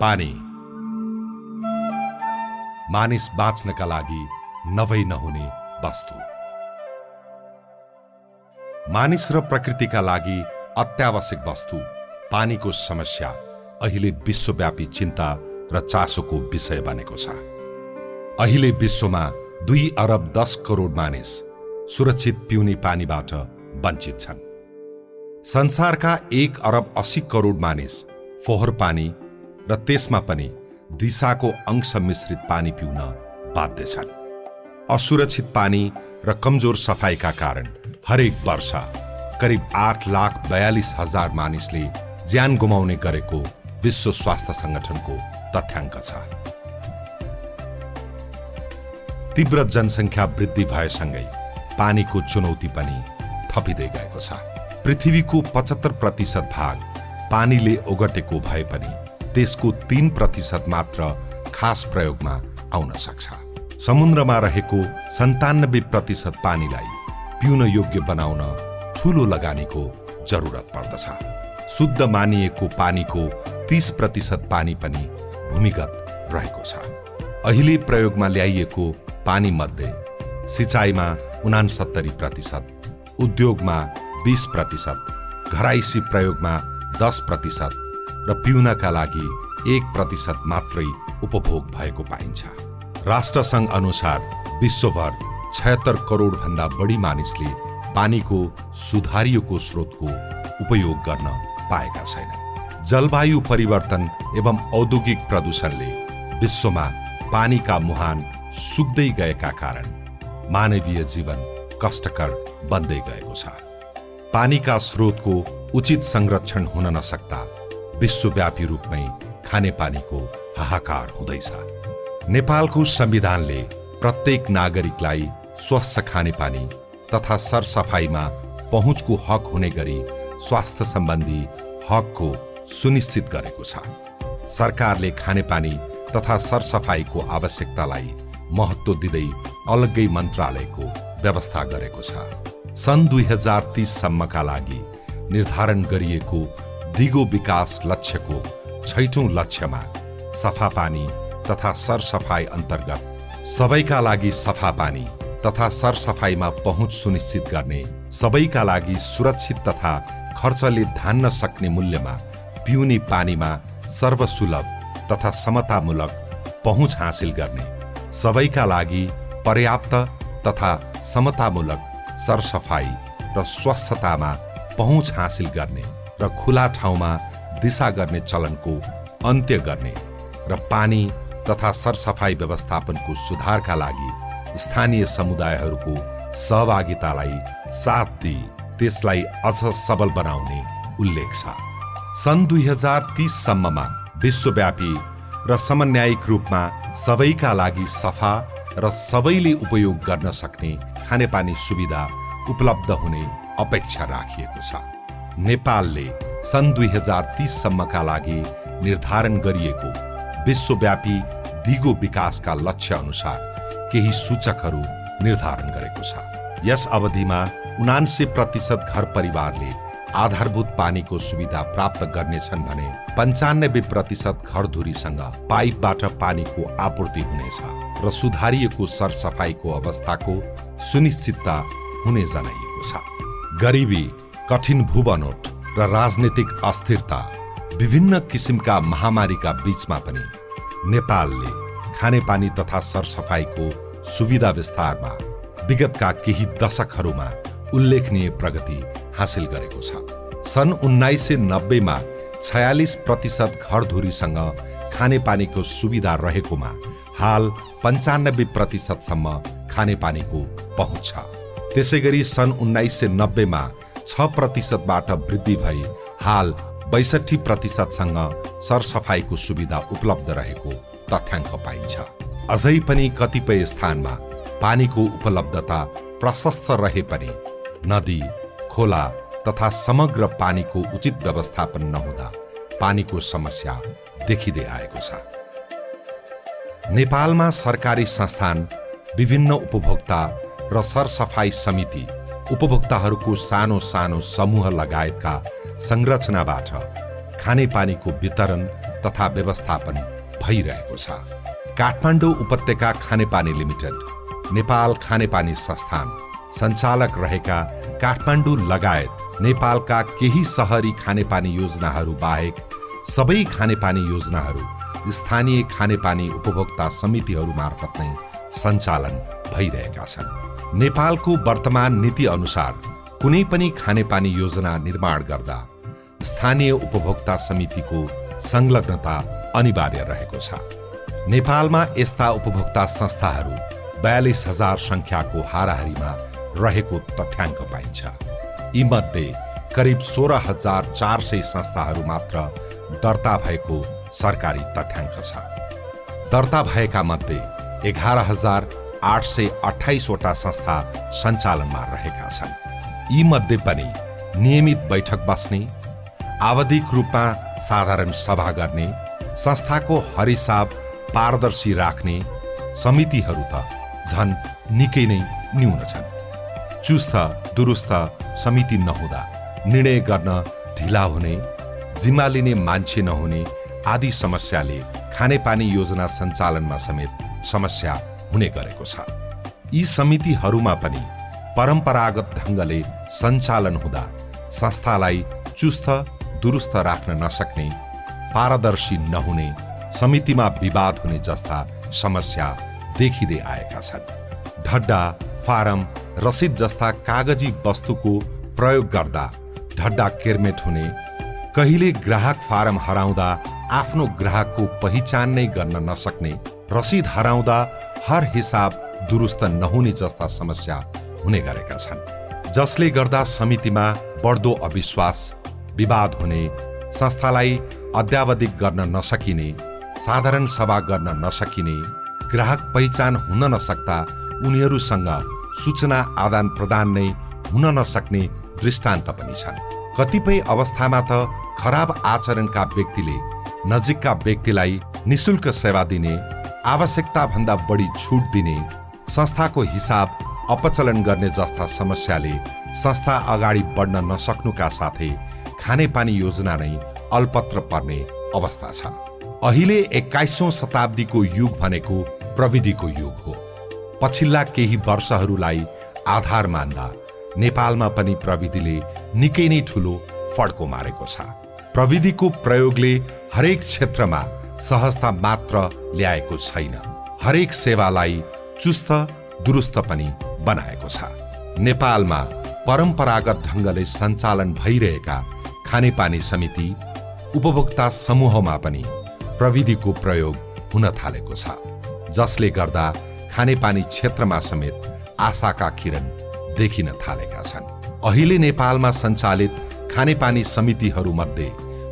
पानी मानिस बाँच्नका लागि नभई नहुने वस्तु। मानिस र प्रकृतिका लागि अत्यावश्यक वस्तु पानीको समस्या अहिले विश्वव्यापी चिन्ता र चासोको विषय बनेको छ। अहिले विश्वमा 2 अरब 10 करोड मानिस सुरक्षित पिउने पानीबाट वञ्चित छन्। संसारका 1 अरब 80 करोड मानिस फोहोर पानी र त्यसमा पनि दिशाको अंश मिश्रित पानी पिउन बाध्य छन्। असुरक्षित पानी र कमजोर सफाइका कारण हरेक वर्ष करिब 8,42,000 मानिसले ज्यान गुमाउने गरेको विश्व स्वास्थ्य संगठनको तथ्याङ्क छ। तीव्र जनसङ्ख्या वृद्धि भएसँगै पानीको चुनौती पनि थपिँदै गएको छ। पृथ्वीको 75% भाग पानीले ओगटेको भए पनि त्यसको 3% मात्र खास प्रयोगमा आउन सक्छ। समुद्रमा रहेको 97% पानीलाई पिउन योग्य बनाउन ठूलो लगानीको जरुरत पर्दछ। शुद्ध मानिएको पानीको 30% पानी पनि भूमिगत रहेको छ। अहिले प्रयोगमा ल्याइएको पानी मध्ये सिंचाइमा 69%, उद्योगमा 20%, घराइसी प्रयोगमा 10% र पिउनका लागि 1% मात्रै उपभोग भएको पाइन्छ। राष्ट्रसङ्घ अनुसार विश्वभर 76 करोड भन्दा बढी मानिसले पानीको सुधारिएको स्रोतको उपयोग गर्न पाएका छैनन्। जलवायु परिवर्तन एवं औद्योगिक प्रदूषणले विश्वमा पानीका मुहान सुक्दै गएका कारण मानवीय जीवन कष्टकर बन्दै गएको छ। पानीका स्रोतको उचित संरक्षण हुन नसक्दा विश्वव्यापी रूपमै खानेपानीको हाहाकार हुँदैछ। नेपालको संविधानले प्रत्येक नागरिकलाई स्वच्छ खानेपानी तथा सरसफाइमा पहुँचको हक हुने गरी स्वास्थ्य सम्बन्धी हकको सुनिश्चित गरेको छ। सरकारले खानेपानी तथा सरसफाइको आवश्यकतालाई महत्त्व दिँदै अलग्गै मन्त्रालयको व्यवस्था गरेको छ। सन् 2030 सम्मका लागि निर्धारण गरिएको दिगो विकास लक्ष्यको 6औं लक्ष्यमा सफा पानी तथा सरसफाइ अन्तर्गत सबैका लागि सफा पानी तथा सरसफाइमा पहुँच सुनिश्चित गर्ने, सबैका लागि सुरक्षित तथा खर्चले धान्न सक्ने मूल्यमा पिउने पानीमा सर्वसुलभ तथा समतामूलक पहुँच हासिल गर्ने, सबैका लागि पर्याप्त तथा समतामूलक सरसफाइ र स्वच्छतामा पहुँच हासिल गर्ने र खुला ठाउँमा दिशा गर्ने चलनको अन्त्य गर्ने र पानी तथा सरसफाइ व्यवस्थापनको सुधारका लागि स्थानीय समुदायहरूको सहभागितालाई साथ दिई त्यसलाई अझ सबल बनाउने उल्लेख छ। सन् 2030 सम्ममा विश्वव्यापी र समन्वयिक रूपमा सबैका लागि सफा र सबैले उपयोग गर्न सक्ने खानेपानी सुविधा उपलब्ध हुने अपेक्षा राखिएको छ। नेपालले सन् 2030 सम्मका लागि निर्धारण गरिएको विश्वव्यापी दिगो विकासका लक्ष्य अनुसार केही सूचकहरू निर्धारण गरेको छ। यस अवधिमा 79% घर परिवारले आधारभूत पानीको सुविधा प्राप्त गर्नेछन् भने 95% घरधुरीसँग पाइपबाट पानीको आपूर्ति हुनेछ र सुधारिएको सरसफाइको अवस्थाको सुनिश्चितता हुने जनाइएको छ। गरिबी, कठिन भूबनोट र राजनीतिक अस्थिरता, विभिन्न किसिमका महामारीका बीचमा पनि नेपालले खानेपानी तथा सरसफाइको सुविधा विस्तारमा विगतका केही दशकहरूमा उल्लेखनीय प्रगति हासिल गरेको छ। सन् 1990 मा 46% घरधुरीसँग खानेपानीको सुविधा रहेकोमा हाल 95% सम्म खानेपानीको पहुँच छ। त्यसैगरी सन् 1990 मा 6% बाट वृद्धि भई हाल 62% सँग सरसफाइको सुविधा उपलब्ध रहेको तथ्याङ्क पाइन्छ। अझै पनि कतिपय स्थानमा पानीको उपलब्धता प्रशस्त रहे पनि नदी, खोला तथा समग्र पानीको उचित व्यवस्थापन नहुँदा पानीको समस्या देखिँदै आएको छ। नेपालमा सरकारी संस्थान, विभिन्न उपभोक्ता र सरसफाइ समिति, उपभोक्ताहरूको सानो सानो समूह लगायतका संरचनाबाट खानेपानीको वितरण तथा व्यवस्थापन भइरहेको छ। काठमाडौँ उपत्यका खानेपानी लिमिटेड, नेपाल खानेपानी संस्थान सञ्चालक रहेका काठमाडौँ लगायत नेपालका केही सहरी खानेपानी योजनाहरू बाहेक सबै खानेपानी योजनाहरू स्थानीय खानेपानी उपभोक्ता समितिहरू मार्फत नै सञ्चालन भइरहेका छन्। नेपालको वर्तमान नीति अनुसार कुनै पनि खानेपानी योजना निर्माण गर्दा स्थानीय उपभोक्ता समितिको संलग्नता अनिवार्य रहेको छ। नेपालमा यस्ता उपभोक्ता संस्थाहरू 42,000 संख्याको हाराहारीमा रहेको तथ्याङ्क पाइन्छ। यीमध्ये करिब 16,400 संस्थाहरू मात्र दर्ता भएको सरकारी तथ्याङ्क छ। दर्ता भएका मध्ये 11,828 वटा संस्था सञ्चालनमा रहेका छन्। यीमध्ये पनि नियमित बैठक बस्ने, आवधिक रूपमा साधारण सभा गर्ने, संस्थाको हरहिसाब पारदर्शी राख्ने समितिहरू त झन् निकै नै न्यून छन्। चुस्त दुरुस्त समिति नहुँदा निर्णय गर्न ढिला हुने, जिम्मा लिने मान्छे नहुने आदि समस्याले खानेपानी योजना सञ्चालनमा समेत समस्या हुने गरेको छ। यी समितिहरूमा पनि परम्परागत ढङ्गले सञ्चालन हुँदा संस्थालाई चुस्त दुरुस्त राख्न नसक्ने, पारदर्शी नहुने, समितिमा विवाद हुने जस्ता समस्या देखिँदै आएका छन्। ढड्डा, फारम, रसिद जस्ता कागजी वस्तुको प्रयोग गर्दा ढड्डा केर्मेट हुने, कहिले ग्राहक फारम हराउँदा आफ्नो ग्राहकको पहिचान नै गर्न नसक्ने, रसिद हराउँदा हर हिसाब दुरुस्त नहुने जस्ता समस्या हुने गरेका छन्, जसले गर्दा समितिमा बढ्दो अविश्वास, विवाद हुने, संस्थालाई अद्यावधिक गर्न नसकिने, साधारण सभा गर्न नसकिने, ग्राहक पहिचान हुन नसक्दा उनीहरूसँग सूचना आदान प्रदान नै हुन नसक्ने दृष्टान्त पनि छन्। कतिपय अवस्थामा त खराब आचरणका व्यक्तिले नजिकका व्यक्तिलाई निशुल्क सेवा दिने, आवश्यकताभन्दा बढी छुट दिने, संस्थाको हिसाब अपचलन गर्ने जस्ता समस्याले संस्था अगाडि बढ्न नसक्नुका साथै खानेपानी योजना नै अल्पत्र पर्ने अवस्था छ। अहिले 21औं शताब्दीको युग भनेको प्रविधिको युग हो। पछिल्ला केही वर्षहरूलाई आधार मान्दा नेपालमा पनि प्रविधिले निकै नै ठूलो फड्को मारेको छ। प्रविधिको प्रयोगले हरेक क्षेत्रमा सहजता मात्र ल्याएको छैन, हरेक सेवालाई चुस्त दुरुस्त पनि बनाएको छ। नेपालमा परम्परागत ढङ्गले सञ्चालन भइरहेका खानेपानी समिति, उपभोक्ता समूहमा पनि प्रविधिको प्रयोग हुन थालेको छ, जसले गर्दा खानेपानी क्षेत्रमा समेत आशाका किरण देखिन थालेका छन्। अहिले नेपालमा सञ्चालित खानेपानी समितिहरूमध्ये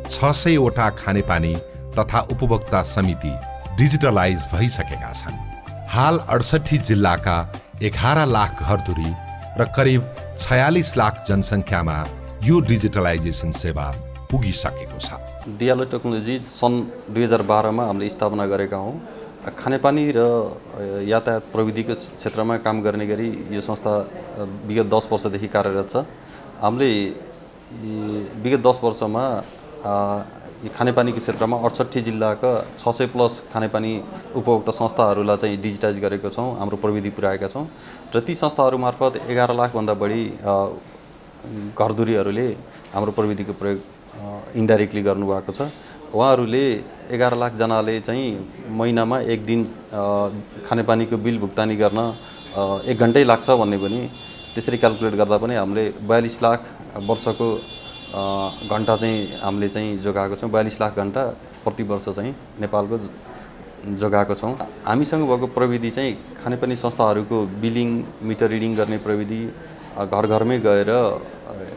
600 वटा खानेपानी तथा उपभोक्ता समिति डिजिटलाइज भइसकेका छन्। हाल 68 जिल्लाका 11 लाख घरधुरी र करिब 46 लाख जनसङ्ख्यामा यो डिजिटलाइजेसन सेवा पुगिसकेको छ। दियालो टेक्नोलोजी सन् 2012 मा हामीले स्थापना गरेका हौँ। खानेपानी र यातायात प्रविधिको क्षेत्रमा काम गर्ने गरी यो संस्था विगत 10 वर्षदेखि कार्यरत छ। हामीले विगत 10 वर्षमा खानेपानीको क्षेत्रमा 68 जिल्लाका 600 प्लस खानेपानी उपभोक्ता संस्थाहरूलाई चाहिँ डिजिटाइज गरेको छौँ, हाम्रो प्रविधि पुर्याएका छौँ र ती संस्थाहरू मार्फत 11 लाखभन्दा बढी घरधुरीहरूले हाम्रो प्रविधिको प्रयोग इन्डाइरेक्टली गर्नुभएको छ। उहाँहरूले 11 लाख जनाले चाहिँ महिनामा एक दिन खानेपानीको बिल भुक्तानी गर्न 1 घन्टै लाग्छ भन्ने पनि त्यसरी क्याल्कुलेट गर्दा पनि हामीले 42 लाख वर्षको घण्टा चाहिँ हामीले चाहिँ जोगाएको छौँ। 42 लाख घण्टा प्रति वर्ष चाहिँ नेपालको जोगाएको छौँ। हामीसँग भएको प्रविधि चाहिँ खानेपानी संस्थाहरूको बिलिङ, मिटर रिडिङ गर्ने प्रविधि, घर घरमै गएर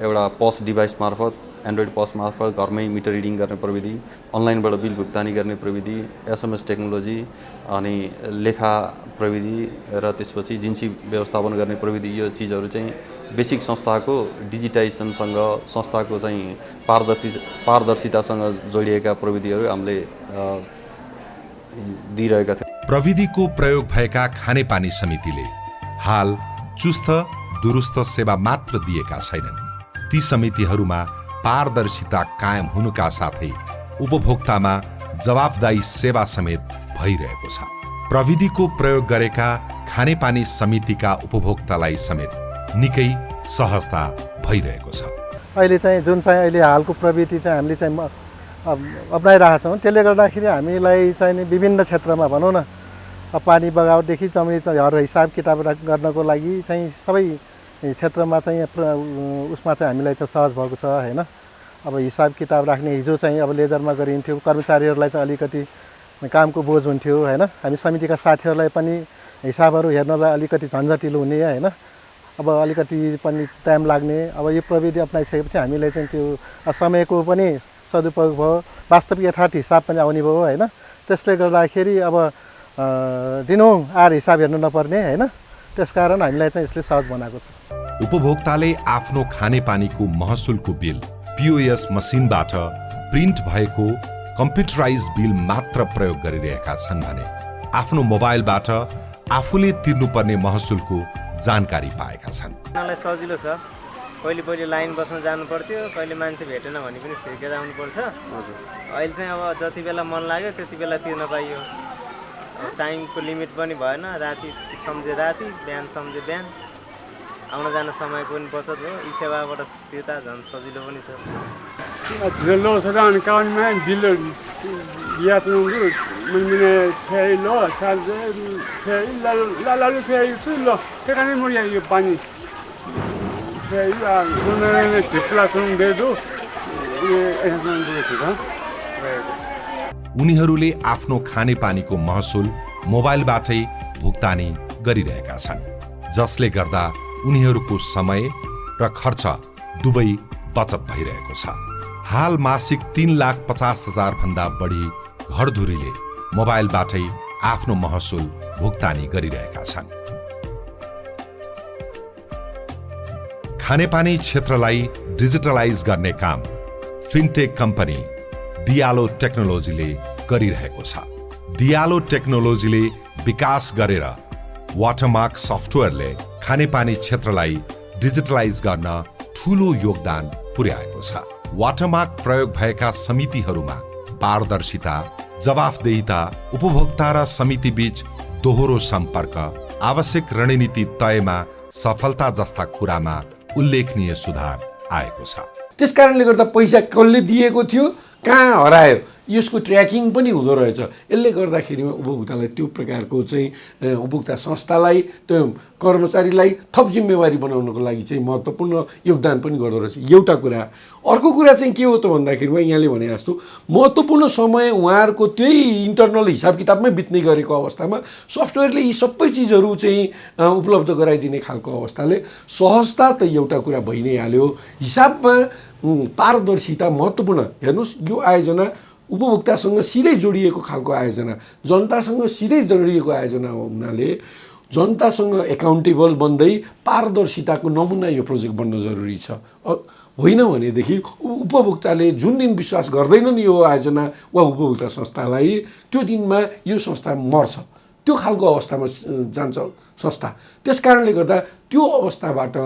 एउटा पस डिभाइस मार्फत, एन्ड्रोइड पस मार्फत घरमै मिटर रिडिङ गर्ने प्रविधि, अनलाइनबाट बिल भुक्तानी गर्ने प्रविधि, एसएमएस टेक्नोलोजी, अनि लेखा प्रविधि र त्यसपछि जिन्सी व्यवस्थापन गर्ने प्रविधि, यो चिजहरू चाहिँ बेसिक संस्थाको डिजिटाइजेसनसँग, संस्थाको चाहिँ पारदर्शितासँग जोडिएका प्रविधिहरू हामीले दिइरहेका थियौँ। प्रविधिको प्रयोग भएका खानेपानी समितिले हाल चुस्त दुरुस्त सेवा मात्र दिएका छैनन्। ती समितिहरूमा पारदर्शिता कायम हुनुका साथै उपभोक्तामा जवाफदायी सेवा समेत भइरहेको छ। प्रविधिको प्रयोग गरेका खानेपानी समितिका उपभोक्तालाई समेत निकै सहजता भइरहेको छ। अहिले चाहिँ जुन चाहिँ अहिले हालको प्रविधि चाहिँ हामीले चाहिँ अपनाइरहेका छौँ, त्यसले गर्दाखेरि हामीलाई चाहिँ नि विभिन्न क्षेत्रमा भनौँ न पानी बगावटदेखि जमिनहरू हिसाब किताब गर्नको लागि चाहिँ सबै क्षेत्रमा चाहिँ उसमा चाहिँ हामीलाई चाहिँ सहज भएको छ हैन। अब हिसाब किताब राख्ने हिजो चाहिँ अब लेजरमा गरिन्थ्यो, कर्मचारीहरूलाई चाहिँ अलिकति कामको बोझ हुन्थ्यो हैन। हामी समितिका साथीहरूलाई पनि हिसाबहरू हेर्नलाई अलिकति झन्झटिलो हुने हैन। अब अलिकति पनि टाइम लाग्ने। अब यो प्रविधि अपनाइसकेपछि हामीलाई चाहिँ त्यो समयको पनि सदुपयोग भयो, वास्तविक यथार्थ हिसाब पनि आउने भयो हैन। त्यसले गर्दाखेरि अब दिनौँ आएर हिसाब हेर्नु नपर्ने हैन। त्यसकारण हामीलाई चाहिँ यसले सहज बनाएको छ। उपभोक्ताले आफ्नो खानेपानीको महसुलको बिल POS मसिनबाट प्रिन्ट भएको कम्प्युटराइज बिल मात्र प्रयोग गरिरहेका छन् भने आफ्नो मोबाइलबाट आफूले तिर्नुपर्ने महसुलको जानकारी पाएका छन्। मलाई सजिलो छ। पहिले लाइन बस्न जानु पर्थ्यो, कहिले मान्छे भेटेन भने पनि फिर्केर आउनु पर्छ। अहिले चाहिँ अब जति बेला मन लाग्यो त्यति बेला तिर्न पाइयो। टाइमको लिमिट पनि भएन, राति सम्झे राति, बिहान सम्झे बिहान, आउन जान समयको पनि बचत भयो। यी सेवाबाट तिर्दा झन् सजिलो पनि छ। lo sedang kawan main bila dia tunggu mengenai saya lo saja saya lalu saya itu lo tekan ini mulia itu pani saya mengenai kepala tunggu itu yang tunggu itu kan. उनीहरूले आफ्नो खानेपानीको महसुल मोबाइलबाटै भुक्तानी गरिरहेका छन्, जसले गर्दा उनीहरूको समय र खर्च दुवै बचत भइरहेको छ। हाल मासिक 3,50,000 भन्दा बढी घरधुरीले मोबाइलबाटै आफ्नो महसुल भुक्तानी गरिरहेका छन्। खानेपानी क्षेत्रलाई डिजिटलाइज गर्ने काम फिनटेक कम्पनी दियालो टेक्नोलोजीले गरिरहेको छ। दियालो टेक्नोलोजीले विकास गरेर वाटरमार्क सफ्टवेयरले खानेपानी क्षेत्रलाई डिजिटलाइज गर्न ठूलो योगदान पुर्याएको छ। वाटरमार्क प्रयोग भएका समितिहरूमा पारदर्शिता, जवाफदेहिता, उपभोक्ता र समिति बीच दोहोरो सम्पर्क, आवश्यक रणनीति तयमा सफलता जस्ता कुरामा उल्लेखनीय सुधार आएको छ। त्यसकारणले गर्दा पैसा कसले दिएको थियो, कहाँ हरायो, यसको ट्र्याकिङ पनि हुँदो रहेछ। यसले गर्दाखेरिमा उपभोक्तालाई त्यो प्रकारको चाहिँ उपभोक्ता संस्थालाई, त्यो कर्मचारीलाई थप जिम्मेवारी बनाउनको लागि चाहिँ महत्त्वपूर्ण योगदान पनि गर्दो रहेछ। एउटा कुरा। अर्को कुरा चाहिँ के हो त भन्दाखेरिमा यहाँले भने जस्तो महत्त्वपूर्ण समय उहाँहरूको त्यही इन्टरनल हिसाब किताबमै बित्ने गरेको अवस्थामा सफ्टवेयरले यी सबै चिजहरू चाहिँ उपलब्ध गराइदिने खालको अवस्थाले सहजता त एउटा कुरा भइ नै हाल्यो। हिसाबमा पारदर्शिता महत्त्वपूर्ण। हेर्नुहोस्, यो आयोजना उपभोक्तासँग सिधै जोडिएको खालको आयोजना, जनतासँग सिधै जोडिएको आयोजना हुनाले जनतासँग एकाउन्टेबल बन्दै पारदर्शिताको नमुना यो प्रोजेक्ट बन्न जरुरी छ। होइन भनेदेखि उपभोक्ताले जुन दिन विश्वास गर्दैनन् यो आयोजना वा उपभोक्ता संस्थालाई, त्यो दिनमा यो संस्था मर्छ। त्यो खालको अवस्थामा जान्छ संस्था। त्यसकारणले गर्दा त्यो अवस्थाबाट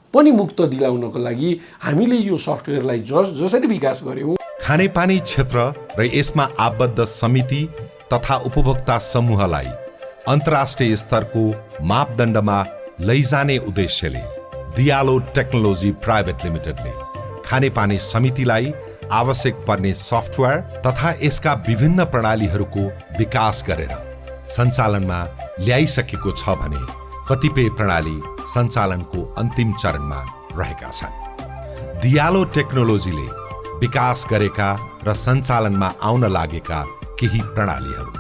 पनि मुक्त दिलाउनको लागि हामीले यो सफ्टवेयरलाई जसरी विकास गर्यौं, खानेपानी क्षेत्र र यसमा आबद्ध समिति तथा उपभोक्ता समूहलाई अन्तर्राष्ट्रिय स्तरको मापदण्डमा लैजाने उद्देश्यले दियालो टेक्नोलोजी प्राइभेट लिमिटेडले खानेपानी समितिलाई आवश्यक पर्ने सफ्टवेयर तथा यसका विभिन्न प्रणालीहरूको विकास गरेर सञ्चालनमा ल्याइसकेको छ भने कतिपय प्रणाली सञ्चालनको अन्तिम चरणमा रहेका छन्। दियालो टेक्नोलोजीले विकास गरेका र सञ्चालनमा आउन लागेका केही प्रणालीहरू: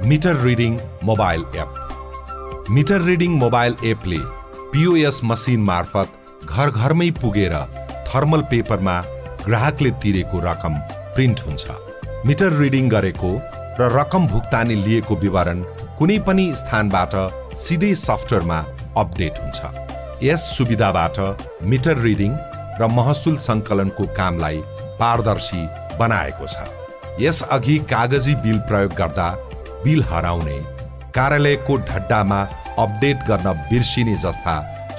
meter reading mobile app. Meter reading mobile एपले POS मसिन मार्फत घर घरमै पुगेर थर्मल पेपरमा ग्राहकले तिरेको रकम प्रिन्ट हुन्छ। मिटर रिडिङ गरेको र रकम भुक्तानी लिएको विवरण कुनै पनि स्थानबाट सिधै सफ्टवेयरमा अपडेट हुन्छ। यस सुविधाबाट मिटर रिडिङ र महसुल सङ्कलनको कामलाई पारदर्शी बनाएको छ। यसअघि कागजी बिल प्रयोग गर्दा बिल हराउने, कार्यालयको ढड्डामा अपडेट गर्न बिर्सिने जस्ता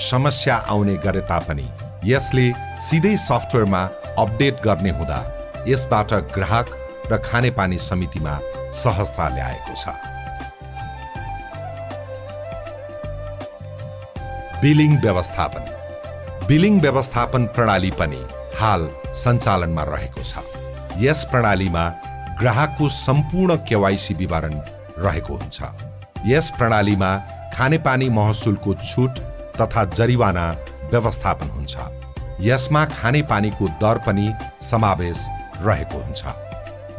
समस्या आउने गरे तापनि यसले सिधै सफ्टवेयरमा अपडेट गर्ने हुँदा यसबाट ग्राहक र खानेपानी समितिमा सहजता ल्याएको छ। बिलिङ व्यवस्थापन। बिलिङ व्यवस्थापन प्रणाली पनि हाल सञ्चालनमा रहेको छ। यस प्रणालीमा ग्राहकको सम्पूर्ण केवाइसी विवरण रहेको हुन्छ। यस प्रणालीमा खानेपानी महसुलको छुट तथा जरिवाना व्यवस्थापन हुन्छ। यसमा खानेपानीको दर पनि समावेश रहेको हुन्छ।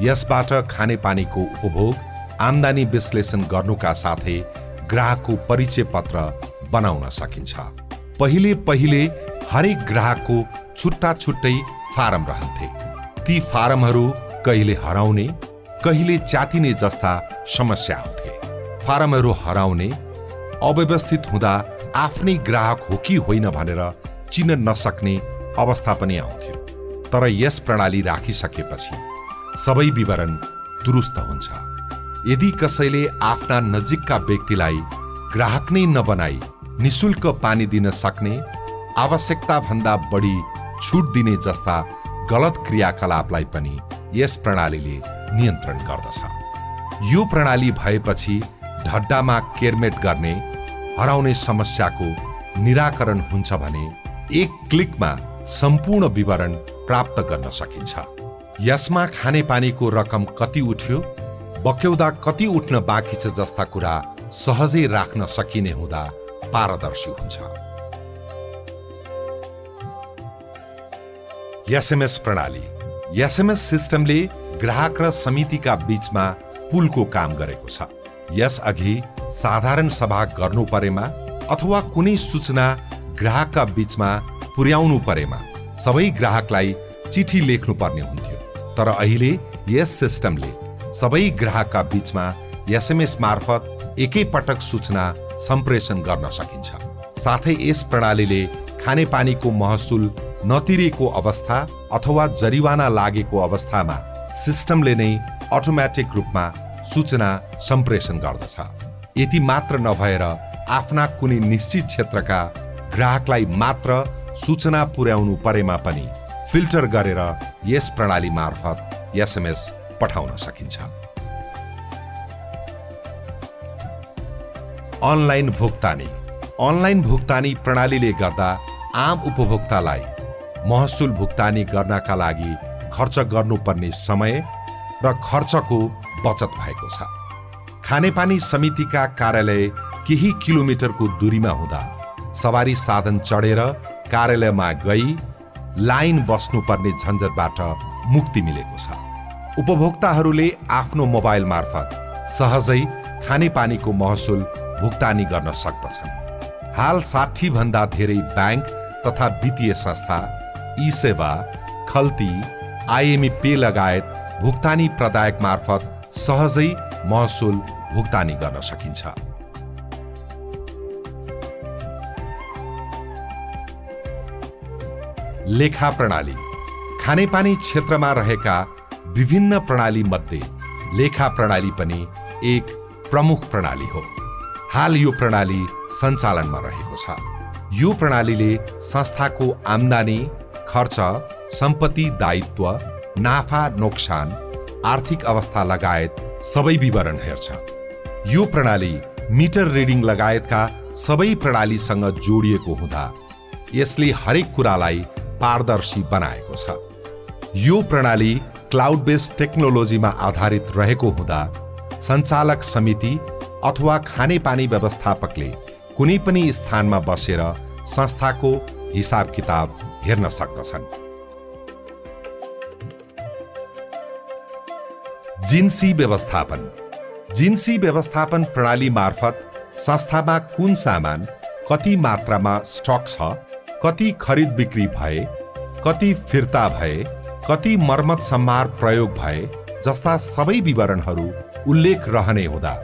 यसबाट खानेपानीको उपभोग, आम्दानी विश्लेषण गर्नुका साथै ग्राहकको परिचय पत्र बनाउन सकिन्छ। पहिले हरेक ग्राहकको छुट्टा छुट्टै फारम रहन्थे। ती फारमहरू कहिले हराउने, कहिले च्यातिने जस्ता समस्या आउँथे। फारमहरू हराउने, अव्यवस्थित हुँदा आफ्नै ग्राहक हो कि होइन भनेर चिन्न नसक्ने अवस्था पनि आउँथ्यो। तर यस प्रणाली राखिसकेपछि सबै विवरण दुरुस्त हुन्छ। यदि कसैले आफ्ना नजिकका व्यक्तिलाई ग्राहक नै नबनाई निशुल्क पानी दिन सक्ने, आवश्यकता भन्दा बढी छुट दिने जस्ता गलत क्रियाकलापलाई पनि यस प्रणालीले नियन्त्रण गर्दछ। यो प्रणाली भएपछि ढड्डामा केरमेट गर्ने, हराउने समस्याको निराकरण हुन्छ भने एक क्लिकमा सम्पूर्ण विवरण प्राप्त गर्न सकिन्छ। यसमा खानेपानीको रकम कति उठ्यो, बक्यौदा कति उठ्न बाँकी छ जस्ता कुरा सहजै राख्न सकिने हुँदा पारदर्शी हुन्छ। एसएमएस प्रणाली। एसएमएस सिस्टमले ग्राहक र समितिका बीचमा पुलको काम गरेको छ। यसअघि साधारण सभा गर्नु परेमा अथवा कुनै सूचना ग्राहकका बीचमा पुर्याउनु परेमा सबै ग्राहकलाई चिठी लेख्नु पर्ने हुन्थ्यो। तर अहिले यस सिस्टमले सबै ग्राहकका बीचमा एसएमएस मार्फत एकै पटक सूचना सम्प्रेषण गर्न सकिन्छ। साथै यस प्रणालीले खानेपानीको महसुल नतिरेको अवस्था अथवा जरिवाना लागेको अवस्थामा सिस्टमले नै अटोमेटिक रूपमा सूचना सम्प्रेषण गर्दछ। यति मात्र नभएर आफ्ना कुनै निश्चित क्षेत्रका ग्राहकलाई मात्र सूचना पुर्याउनु परेमा पनि फिल्टर गरेर यस प्रणाली मार्फत एसएमएस पठाउन सकिन्छ। अनलाइन भुक्तानी। अनलाइन भुक्तानी प्रणालीले गर्दा आम उपभोक्तालाई महसुल भुक्तानी गर्नका लागि खर्च गर्नुपर्ने समय र खर्चको बचत भएको छ। खानेपानी समितिका कार्यालय केही किलोमिटरको दूरीमा हुँदा सवारी साधन चढेर कार्यालयमा गई लाइन बस्नुपर्ने झन्झटबाट मुक्ति मिलेको छ। उपभोक्ताहरूले आफ्नो मोबाइल मार्फत सहजै खानेपानीको महसुल भुक्तानी गर्न सक्दछन्। हाल 60 भन्दा धेरै बैंक तथा वित्तीय संस्था, ई-सेवा, खल्ती, आइएमई पे लगायत भुक्तानी प्रदायक मार्फत सहजै महसुल भुक्तानी गर्न सकिन्छ। लेखा प्रणाली। खानेपानी क्षेत्रमा रहेका विभिन्न प्रणाली मध्ये लेखा प्रणाली पनि एक प्रमुख प्रणाली हो। हाल यो प्रणाली सञ्चालनमा रहेको छ। यो प्रणालीले संस्थाको आम्दानी, खर्च, सम्पत्ति दायित्व, नाफा नोक्सान, आर्थिक अवस्था लगायत सबै विवरण हेर्छ। यो प्रणाली मिटर रिडिङ लगायतका सबै प्रणालीसँग जोडिएको हुँदा यसले हरेक कुरालाई पारदर्शी बनाएको छ। यो प्रणाली क्लाउड बेस्ड टेक्नोलोजीमा आधारित रहेको हुँदा सञ्चालक समिति अथवा खानेपानी व्यवस्थापकले कुनै पनि स्थानमा बसेर संस्थाको हिसाब किताब हेर्न सक्दछन्। जिन्सी व्यवस्थापन। जिन्सी व्यवस्थापन प्रणाली मार्फत संस्थामा कुन सामान कति मात्रामा स्टक छ, कति खरिद बिक्री भए, कति फिर्ता भए, कति मर्मत सम्भार प्रयोग भए जस्ता सबै विवरणहरू उल्लेख रहने हुँदा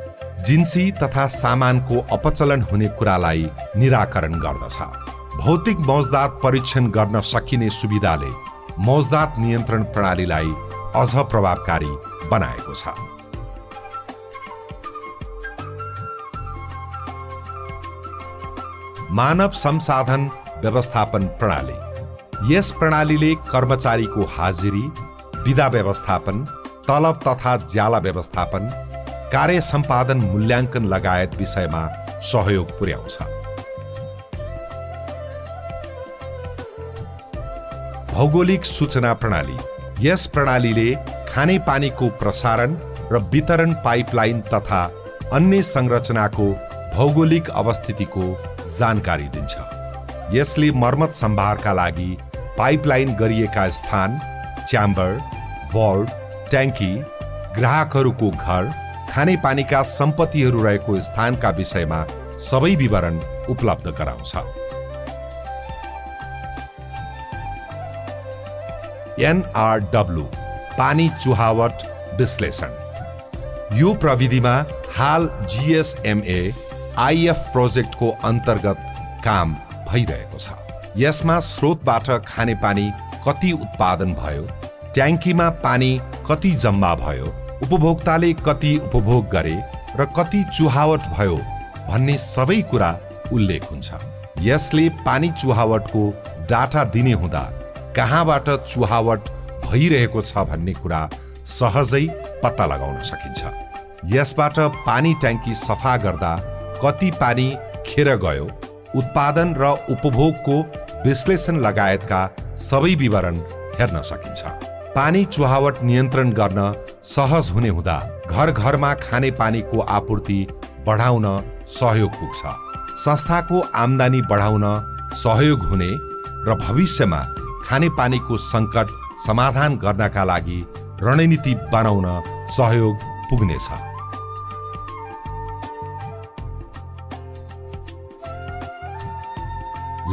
जिन्सी तथा सामानको अपचलन हुने कुरालाई निराकरण गर्दछ। भौतिक मौजदात परीक्षण गर्न सकिने सुविधाले मौजदात नियन्त्रण प्रणालीलाई अझ प्रभावकारी बनाएको छ। मानव संसाधन व्यवस्थापन प्रणाली। यस प्रणालीले कर्मचारीको हाजिरी, बिदा व्यवस्थापन, तलब तथा ज्याला व्यवस्थापन, कार्य सम्पादन मूल्याङ्कन लगायत विषयमा सहयोग पुर्याउँछ। भौगोलिक सूचना प्रणाली। यस प्रणालीले खानेपानीको प्रसारण र वितरण पाइपलाइन तथा अन्य संरचनाको भौगोलिक अवस्थितिको जानकारी दिन्छ। यसले मर्मत सम्भारका लागि पाइपलाइन गरिएका स्थान, च्याम्बर, भल्भ, ट्याङ्की, ग्राहकहरूको घर, खानेपानीका सम्पत्तिहरू रहेको स्थानका विषयमा सबै विवरण उपलब्ध गराउँछ। NRW पानी चुहावट विश्लेषण। यो प्रविधिमा हाल GSMA IF प्रोजेक्टको अन्तर्गत काम भइरहेको छ। यसमा स्रोतबाट खानेपानी कति उत्पादन भयो, ट्याङ्कीमा पानी कति जम्मा भयो, उपभोक्ताले कति उपभोग गरे र कति चुहावट भयो भन्ने सबै कुरा उल्लेख हुन्छ। यसले पानी चुहावटको डाटा दिने हुँदा कहाँबाट चुहावट भइरहेको छ भन्ने कुरा सहजै पत्ता लगाउन सकिन्छ। यसबाट पानी ट्याङ्की सफा गर्दा कति पानी खेर गयो, उत्पादन र उपभोगको विश्लेषण लगायतका सबै विवरण हेर्न सकिन्छ। पानी चुहावट नियन्त्रण गर्न सहज हुने हुँदा घर घरमा खानेपानीको आपूर्ति बढाउन सहयोग पुग्छ। संस्थाको आम्दानी बढाउन सहयोग हुने र भविष्यमा खानेपानीको सङ्कट समाधान गर्नका लागि रणनीति बनाउन सहयोग पुग्नेछ।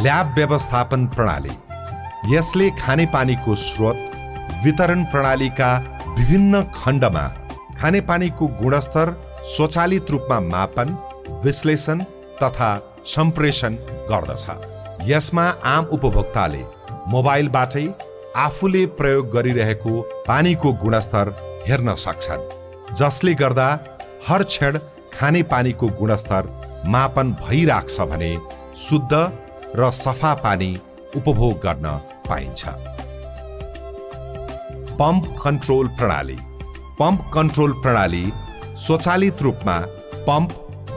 ल्याब व्यवस्थापन प्रणाली। यसले खानेपानीको स्रोत, वितरण प्रणालीका विभिन्न खण्डमा खानेपानीको गुणस्तर स्वचालित रूपमा मापन, विश्लेषण तथा सम्प्रेषण गर्दछ। यसमा आम उपभोक्ताले मोबाइलबाटै आफूले प्रयोग गरिरहेको पानीको गुणस्तर हेर्न सक्छन्, जसले गर्दा हर क्षण खानेपानीको गुणस्तर मापन भइराख्छ भने शुद्ध र सफा पानी उपभोग गर्न पाइन्छ। पम्प कन्ट्रोल प्रणाली। पम्प कन्ट्रोल प्रणाली स्वचालित रूपमा पम्प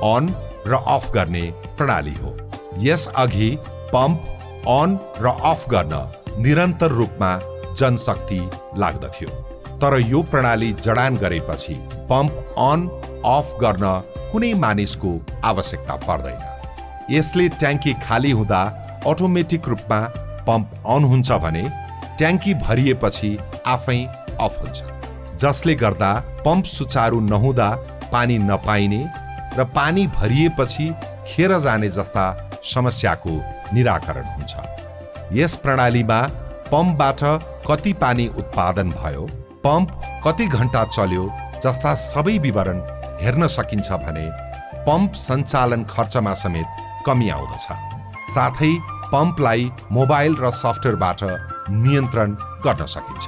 अन र अफ गर्ने प्रणाली हो। यसअघि पम्प अन र अफ गर्न निरन्तर रूपमा जनशक्ति लाग्दथ्यो, तर यो प्रणाली जडान गरेपछि पम्प अन अफ गर्न कुनै मानिसको आवश्यकता पर्दैन। यसले ट्याङ्की खाली हुँदा अटोमेटिक रूपमा पम्प अन हुन्छ भने ट्याङ्की भरिएपछि आफै अफ हुन्छ, जसले गर्दा पम्प सुचारू नहुँदा पानी नपाइने र पानी भरिएपछि खेर जाने जस्ता समस्याको निराकरण हुन्छ। यस प्रणालीमा पम्पबाट कति पानी उत्पादन भयो, पम्प कति घण्टा चल्यो जस्ता सबै विवरण हेर्न सकिन्छ भने पम्प सञ्चालन खर्चमा समेत कमी आउँदछ। साथै पम्पलाई मोबाइल र सफ्टवेयरबाट नियन्त्रण गर्न सकिन्छ।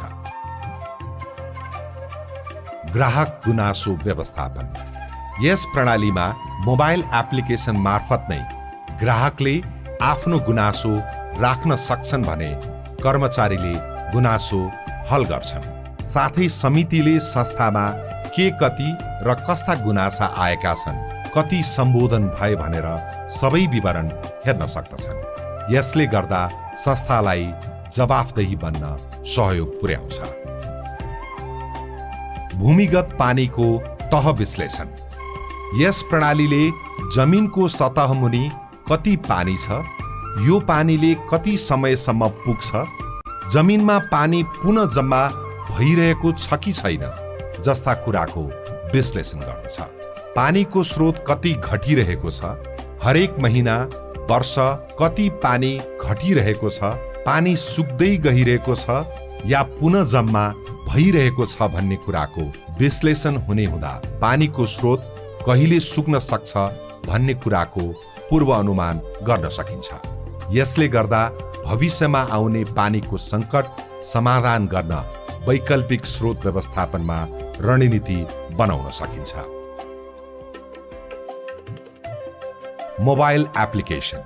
ग्राहक गुनासो व्यवस्थापन। यस प्रणालीमा मोबाइल एप्लिकेसन मार्फत नै ग्राहकले आफ्नो गुनासो राख्न सक्छन् भने कर्मचारीले गुनासो हल गर्छन्। साथै समितिले संस्थामा के कति र कस्ता गुनासा आएका छन्, कति सम्बोधन भए भनेर सबै विवरण हेर्न सक्दछन्। यसले गर्दा संस्थालाई जवाफदेही बन्न सहयोग पुर्याउँछ। भूमिगत पानीको तह विश्लेषण। यस प्रणालीले जमिनको सतह मुनि कति पानी छ, यो पानीले कति समयसम्म पुग्छ, जमिनमा पानी पुनः जम्मा भइरहेको छ कि छैन जस्ता कुराको विश्लेषण गर्दछ। पानीको स्रोत कति घटिरहेको छ, हरेक महिना वर्ष कति पानी घटिरहेको छ, पानी सुक्दै गइरहेको छ या पुनः जम्मा भइरहेको छ भन्ने कुराको विश्लेषण हुने हुँदा पानीको स्रोत कहिले सुक्न सक्छ भन्ने कुराको पूर्व अनुमान गर्न सकिन्छ। यसले गर्दा भविष्यमा आउने पानीको सङ्कट समाधान गर्न वैकल्पिक स्रोत व्यवस्थापनमा रणनीति बनाउन सकिन्छ। Mobile application.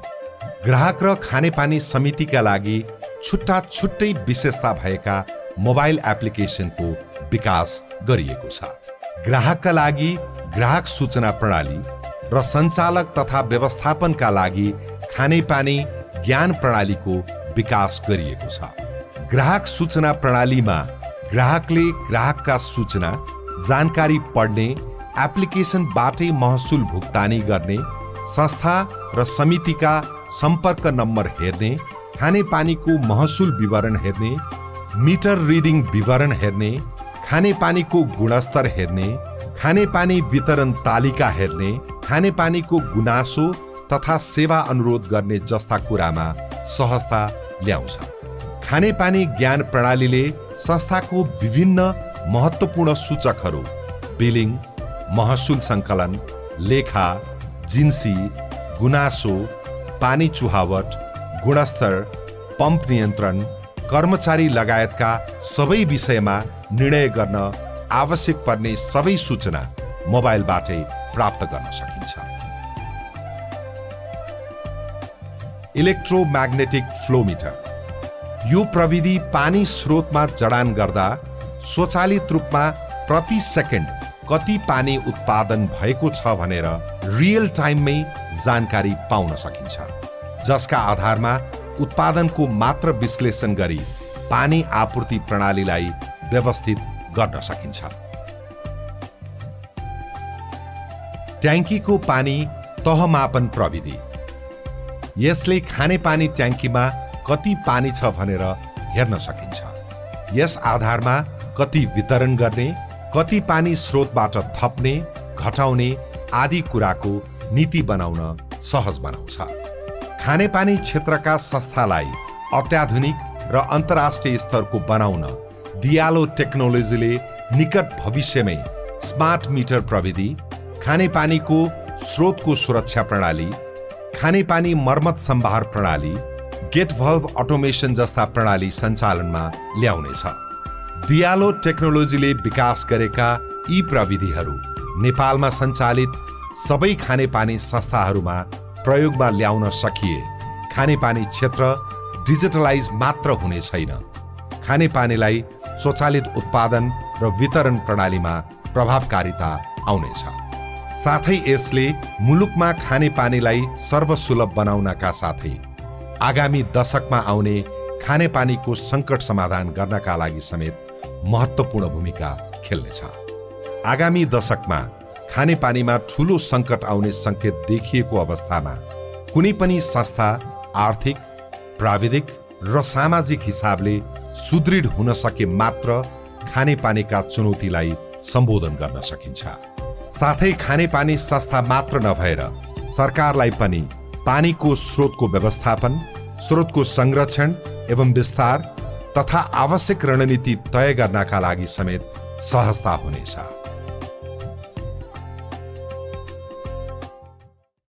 ग्राहक र खानेपानी समितिका लागि छुट्टा छुट्टै विशेषता भएका मोबाइल एप्लिकेसनको विकास गरिएको छ। ग्राहकका लागि ग्राहक सूचना प्रणाली र सञ्चालक तथा व्यवस्थापनका लागि खानेपानी ज्ञान प्रणालीको विकास गरिएको छ। ग्राहक सूचना प्रणालीमा ग्राहकले ग्राहकका सूचना जानकारी पढ्ने, एप्लिकेसनबाटै महसुल भुक्तानी गर्ने, संस्था र समितिका सम्पर्क नम्बर हेर्ने, खानेपानीको महसुल विवरण हेर्ने, मिटर रिडिङ विवरण हेर्ने, खानेपानीको गुणस्तर हेर्ने, खानेपानी वितरण तालिका हेर्ने, खानेपानीको गुनासो तथा सेवा अनुरोध गर्ने जस्ता कुरामा सहजता ल्याउँछ। खानेपानी ज्ञान प्रणालीले संस्थाको विभिन्न महत्त्वपूर्ण सूचकहरू बिलिङ, महसुल सङ्कलन, लेखा, जिन्सी, गुनासो, पानी चुहावट, गुणस्तर, पम्प नियन्त्रण, कर्मचारी लगायतका सबै विषयमा निर्णय गर्न आवश्यक पर्ने सबै सूचना मोबाइलबाटै प्राप्त गर्न सकिन्छ। इलेक्ट्रोम्याग्नेटिक फ्लोमिटर यो प्रविधि पानी स्रोतमा जडान गर्दा स्वचालित रूपमा प्रति सेकेन्ड कति पानी उत्पादन भएको छ भनेर रियल टाइममै जानकारी पाउन सकिन्छ, जसका आधारमा उत्पादनको मात्रा विश्लेषण गरी पानी आपूर्ति प्रणालीलाई व्यवस्थित गर्न सकिन्छ। ट्याङ्कीको पानी तहमापन प्रविधि यसले खानेपानी ट्याङ्कीमा कति पानी छ भनेर हेर्न सकिन्छ। यस आधारमा कति वितरण गर्ने, कति पानी स्रोतबाट थप्ने, घटाउने आदि कुराको नीति बनाउन सहज बनाउँछ। खानेपानी क्षेत्रका संस्थालाई अत्याधुनिक र अन्तर्राष्ट्रिय स्तरको बनाउन दियालो टेक्नोलोजीले निकट भविष्यमै स्मार्ट मिटर प्रविधि, खानेपानीको स्रोतको सुरक्षा प्रणाली, खानेपानी मर्मत सम्भार प्रणाली, गेट भल्भ अटोमेसन जस्ता प्रणाली सञ्चालनमा ल्याउनेछ। दियालो टेक्नोलोजीले विकास गरेका यी प्रविधिहरू नेपालमा सञ्चालित सबै खानेपानी संस्थाहरूमा प्रयोगमा ल्याउन सकिए खानेपानी क्षेत्र डिजिटलाइज मात्र हुने छैन, खानेपानीलाई स्वचालित उत्पादन र वितरण प्रणालीमा प्रभावकारिता आउनेछ। साथै यसले मुलुकमा खानेपानीलाई सर्वसुलभ बनाउनका साथै आगामी दशकमा आउने खानेपानीको सङ्कट समाधान गर्नका लागि समेत महत्त्वपूर्ण भूमिका खेल्नेछ। आगामी दशकमा खानेपानीमा ठूलो सङ्कट आउने सङ्केत देखिएको अवस्थामा कुनै पनि संस्था आर्थिक, प्राविधिक र सामाजिक हिसाबले सुदृढ हुन सके मात्र खानेपानीका चुनौतीलाई सम्बोधन गर्न सकिन्छ। साथै खानेपानी संस्था मात्र नभएर सरकारलाई पनि पानीको स्रोतको व्यवस्थापन, स्रोतको संरक्षण एवं विस्तार तथा आवश्यक रणनीति तय गर्नका लागि समेत सहजता हुनेछ।